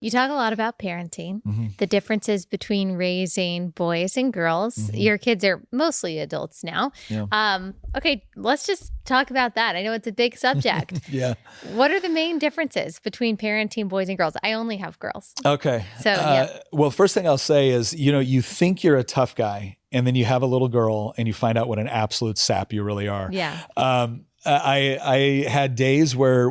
You talk a lot about parenting, Mm-hmm. the differences between raising boys and girls. Mm-hmm. Your kids are mostly adults now. Yeah. Okay, let's just talk about that. I know it's a big subject. Yeah. What are the main differences between parenting boys and girls? I only have girls. Okay. So, yeah. Well, first thing I'll say is, you think you're a tough guy, and then you have a little girl and you find out what an absolute sap you really are. Yeah. I had days where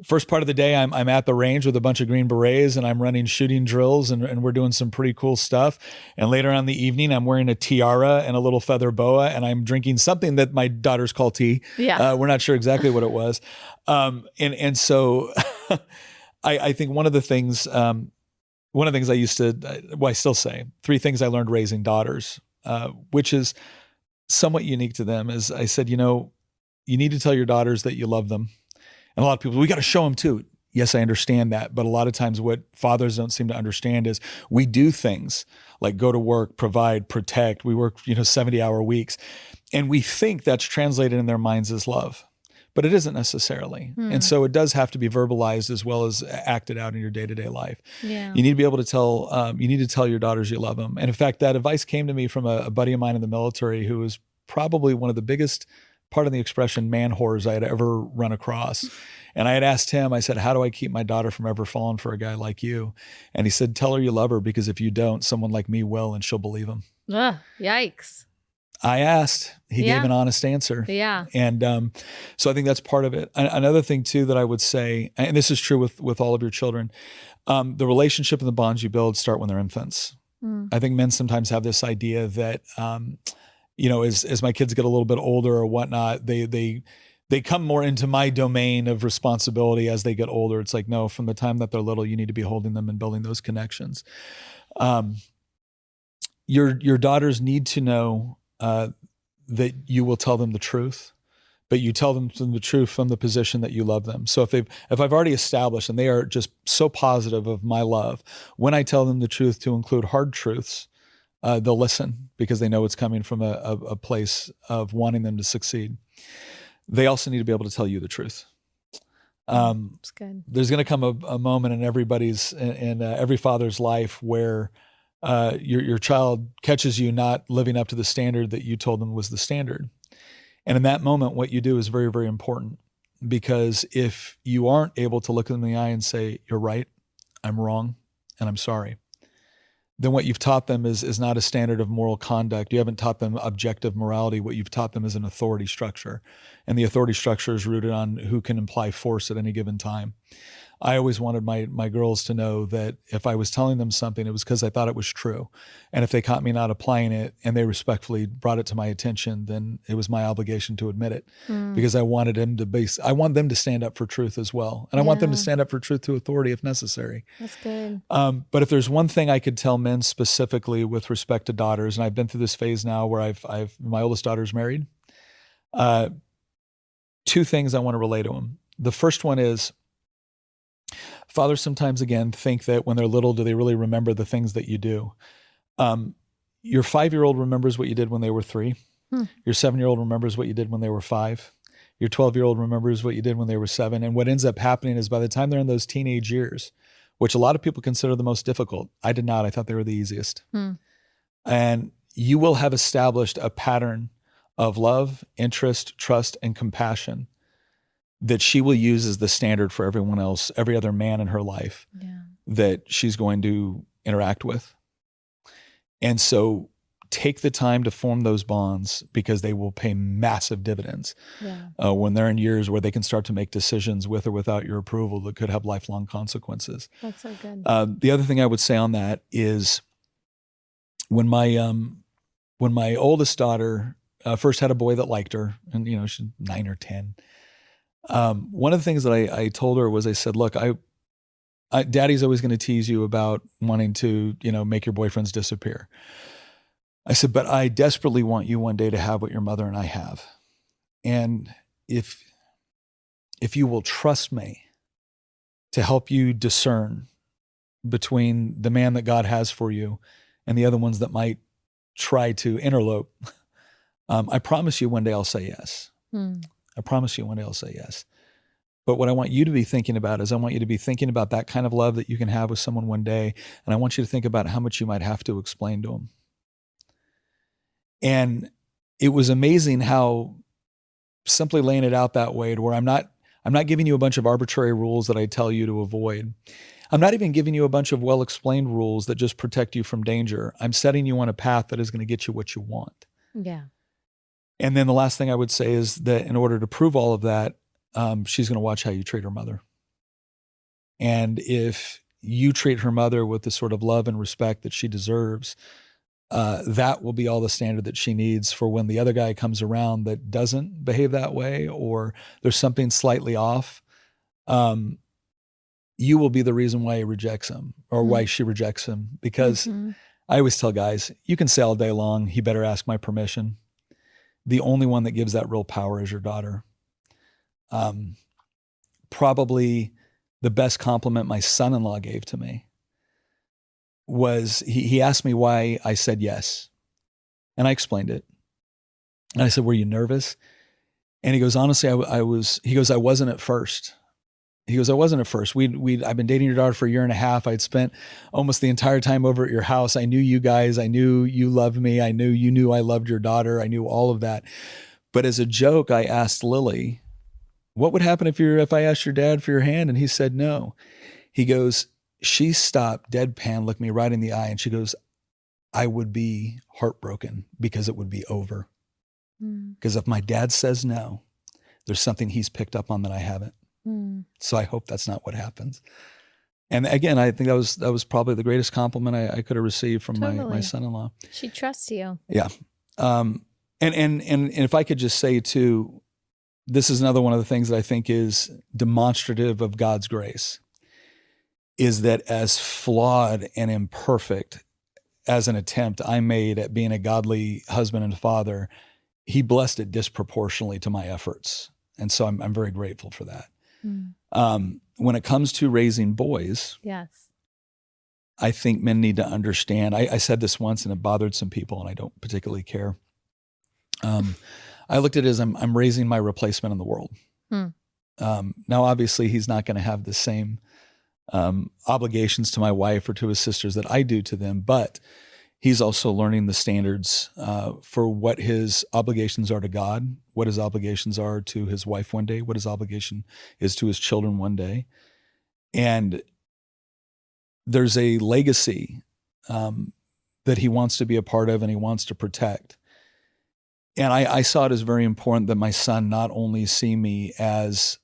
first part of the day I'm at the range with a bunch of Green Berets and I'm running shooting drills and we're doing some pretty cool stuff. And later on in the evening, I'm wearing a tiara and a little feather boa and I'm drinking something that my daughters call tea. Yeah. We're not sure exactly what it was. And so I think one of the things I still say, 3 things I learned raising daughters, which is somewhat unique to them, is I said, you need to tell your daughters that you love them. And a lot of people, we got to show them too. Yes, I understand that. But a lot of times what fathers don't seem to understand is we do things like go to work, provide, protect. We work, 70-hour weeks. And we think that's translated in their minds as love. But it isn't necessarily. And so it does have to be verbalized as well as acted out in your day-to-day life. Yeah. You need to be able to tell your daughters you love them. And in fact, that advice came to me from a buddy of mine in the military who was probably one of the biggest, part of the expression, man whores I had ever run across. And I had asked him, I said, how do I keep my daughter from ever falling for a guy like you? And he said, tell her you love her, because if you don't, someone like me will, and she'll believe him. Ugh, yikes. I asked, he gave an honest answer. Yeah. And so I think that's part of it. Another thing too that I would say, and this is true with all of your children, the relationship and the bonds you build start when they're infants. I think men sometimes have this idea that, as my kids get a little bit older or whatnot, they come more into my domain of responsibility as they get older. It's like, no, from the time that they're little, you need to be holding them and building those connections. Your daughters need to know that you will tell them the truth, but you tell them the truth from the position that you love them. So if I've already established, and they are just so positive of my love, when I tell them the truth to include hard truths, they'll listen because they know it's coming from a place of wanting them to succeed. They also need to be able to tell you the truth. That's good. There's going to come a moment in every father's life where your child catches you not living up to the standard that you told them was the standard. And in that moment, what you do is very, very important, because if you aren't able to look them in the eye and say, you're right, I'm wrong, and I'm sorry, then what you've taught them is not a standard of moral conduct. You haven't taught them objective morality. What you've taught them is an authority structure. And the authority structure is rooted on who can imply force at any given time. I always wanted my girls to know that if I was telling them something, it was because I thought it was true. And if they caught me not applying it and they respectfully brought it to my attention, then it was my obligation to admit it, because I want them to stand up for truth as well. And I want them to stand up for truth to authority if necessary. That's good. But if there's one thing I could tell men specifically with respect to daughters, and I've been through this phase now where my oldest daughter's married, 2 things I want to relay to them. The first one is, fathers sometimes, again, think that when they're little, do they really remember the things that you do? Your 5-year-old remembers what you did when they were 3. Your 7-year-old remembers what you did when they were 5. Your 12-year-old remembers what you did when they were 7. And what ends up happening is by the time they're in those teenage years, which a lot of people consider the most difficult, I did not. I thought they were the easiest. And you will have established a pattern of love, interest, trust, and compassion that she will use as the standard for everyone else, every other man in her life that she's going to interact with. And so take the time to form those bonds, because they will pay massive dividends when they're in years where they can start to make decisions with or without your approval that could have lifelong consequences. That's so good. The other thing I would say on that is when my oldest daughter first had a boy that liked her, and she's 9 or 10, one of the things that I told her was, I said, look, Daddy's always going to tease you about wanting to, make your boyfriends disappear. I said, but I desperately want you one day to have what your mother and I have. And if you will trust me to help you discern between the man that God has for you and the other ones that might try to interlope, I promise you one day I'll say yes. I promise you one day I'll say yes. But what I want you to be thinking about is I want you to be thinking about that kind of love that you can have with someone one day. And I want you to think about how much you might have to explain to them. And it was amazing how simply laying it out that way, to where I'm not giving you a bunch of arbitrary rules that I tell you to avoid. I'm not even giving you a bunch of well-explained rules that just protect you from danger. I'm setting you on a path that is going to get you what you want. Yeah. And then the last thing I would say is that in order to prove all of that, she's going to watch how you treat her mother. And if you treat her mother with the sort of love and respect that she deserves, that will be all the standard that she needs for when the other guy comes around that doesn't behave that way, or there's something slightly off. You will be the reason why he rejects him, or why she rejects him. Because I always tell guys, you can say all day long, he better ask my permission. The only one that gives that real power is your daughter. Probably the best compliment my son-in-law gave to me was he asked me why I said yes. And I explained it. And I said, were you nervous? And he goes, honestly, I was. He goes, I wasn't at first. He goes, I wasn't at first. I've been dating your daughter for a year and a half. I'd spent almost the entire time over at your house. I knew you guys. I knew you loved me. I knew you knew I loved your daughter. I knew all of that. But as a joke, I asked Lily, what would happen if I asked your dad for your hand? And he said no. He goes, she stopped, deadpan, looked me right in the eye, and she goes, I would be heartbroken because it would be over. Because if my dad says no, there's something he's picked up on that I haven't. So I hope that's not what happens. And again, I think that was probably the greatest compliment I could have received from my son-in-law. She trusts you. Yeah. And if I could just say too, this is another one of the things that I think is demonstrative of God's grace, is that as flawed and imperfect as an attempt I made at being a godly husband and father, he blessed it disproportionately to my efforts. And so I'm very grateful for that. When it comes to raising boys, yes, I think men need to understand. I said this once and it bothered some people, and I don't particularly care. I looked at it as I'm raising my replacement in the world. Now, obviously, he's not going to have the same obligations to my wife or to his sisters that I do to them, but he's also learning the standards for what his obligations are to God, what his obligations are to his wife one day, what his obligation is to his children one day. And there's a legacy that he wants to be a part of and he wants to protect. And I saw it as very important that my son not only see me as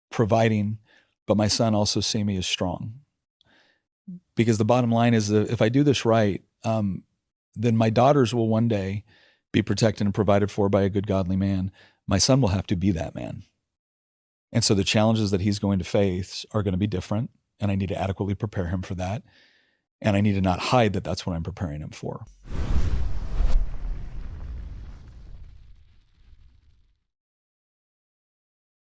providing, but my son also see me as strong. Because the bottom line is that if I do this right, then my daughters will one day be protected and provided for by a good, godly man. My son will have to be that man. And so the challenges that he's going to face are going to be different, and I need to adequately prepare him for that. And I need to not hide that that's what I'm preparing him for.